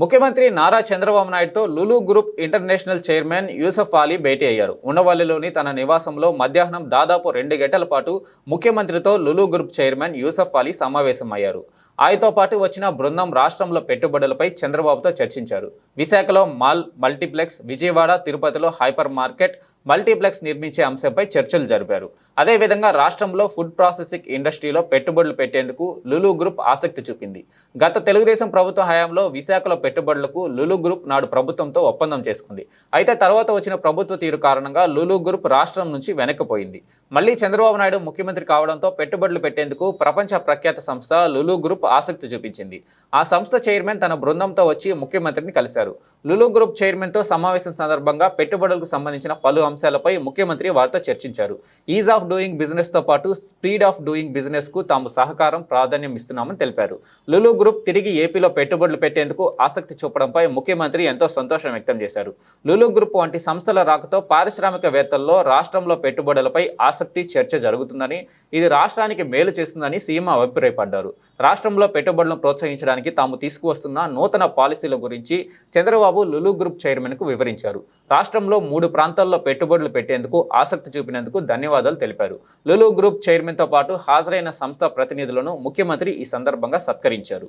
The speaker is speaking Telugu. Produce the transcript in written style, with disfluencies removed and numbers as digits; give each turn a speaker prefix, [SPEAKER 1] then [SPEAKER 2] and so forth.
[SPEAKER 1] ముఖ్యమంత్రి నారా చంద్రబాబు నాయుడుతో Lulu group international chairman Yusuff Ali భేటీ అయ్యారు. ఉండవల్లిలోని తన నివాసంలో మధ్యాహ్నం దాదాపు 2 గంటల పాటు ముఖ్యమంత్రితో లులు గ్రూప్ చైర్మన్ యూసఫ్ అలీ సమావేశమయ్యారు. ఆయనతో పాటు వచ్చిన బృందం రాష్ట్రంలో పెట్టుబడులపై చంద్రబాబుతో చర్చించారు. విశాఖలో మాల్ మల్టీప్లెక్స్, విజయవాడ, తిరుపతిలో హైపర్ మార్కెట్, మల్టీప్లెక్స్ నిర్మించే అంశంపై చర్చలు జరిపారు. అదేవిధంగా రాష్ట్రంలో ఫుడ్ ప్రాసెసింగ్ ఇండస్ట్రీలో పెట్టుబడులు పెట్టేందుకు లులు గ్రూప్ ఆసక్తి చూపింది. గత తెలుగుదేశం ప్రభుత్వ హయాంలో విశాఖలో పెట్టుబడులకు లులు గ్రూప్ నాడు ప్రభుత్వంతో ఒప్పందం చేసుకుంది. అయితే తర్వాత వచ్చిన ప్రభుత్వ తీరు కారణంగా లులు గ్రూప్ రాష్ట్రం నుంచి వెనక్కిపోయింది. మళ్లీ చంద్రబాబు నాయుడు ముఖ్యమంత్రి కావడంతో పెట్టుబడులు పెట్టేందుకు ప్రపంచ ప్రఖ్యాత సంస్థ లులు గ్రూప్ ఆసక్తి చూపించింది. ఆ సంస్థ చైర్మన్ తన బృందంతో వచ్చి ముఖ్యమంత్రిని కలిశారు. లులు గ్రూప్ చైర్మన్తో సమావేశం సందర్భంగా పెట్టుబడులకు సంబంధించిన పలు అంశాలపై ముఖ్యమంత్రి వారితో చర్చించారు. ఈజ్ ఆఫ్ డూయింగ్ బిజినెస్ తో పాటు స్పీడ్ ఆఫ్ డూయింగ్ బిజినెస్ కు తాము సహకారం ప్రాధాన్యం ఇస్తున్నామని తెలిపారు. లులు గ్రూప్ తిరిగి ఏపీలో పెట్టుబడులు పెట్టేందుకు ఆసక్తి చూపడంపై ముఖ్యమంత్రి ఎంతో సంతోషం వ్యక్తం చేశారు. లులు గ్రూప్ వంటి సంస్థల రాకతో పారిశ్రామికవేత్తల్లో రాష్ట్రంలో పెట్టుబడులపై ఆసక్తి చర్చ జరుగుతుందని, ఇది రాష్ట్రానికి మేలు చేస్తుందని సీఎం అభిప్రాయపడ్డారు. రాష్ట్రంలో పెట్టుబడులను ప్రోత్సహించడానికి తాము తీసుకువస్తున్న నూతన పాలసీల గురించి చంద్రబాబు లులు గ్రూప్ చైర్మన్ కు వివరించారు. రాష్ట్రంలో 3 ప్రాంతాల్లో పెట్టుబడులు పెట్టేందుకు ఆసక్తి చూపినందుకు ధన్యవాదాలు తెలిపారు. లులు గ్రూప్ చైర్మన్ తో పాటు హాజరైన సంస్థ ప్రతినిధులను ముఖ్యమంత్రి ఈ సందర్భంగా సత్కరించారు.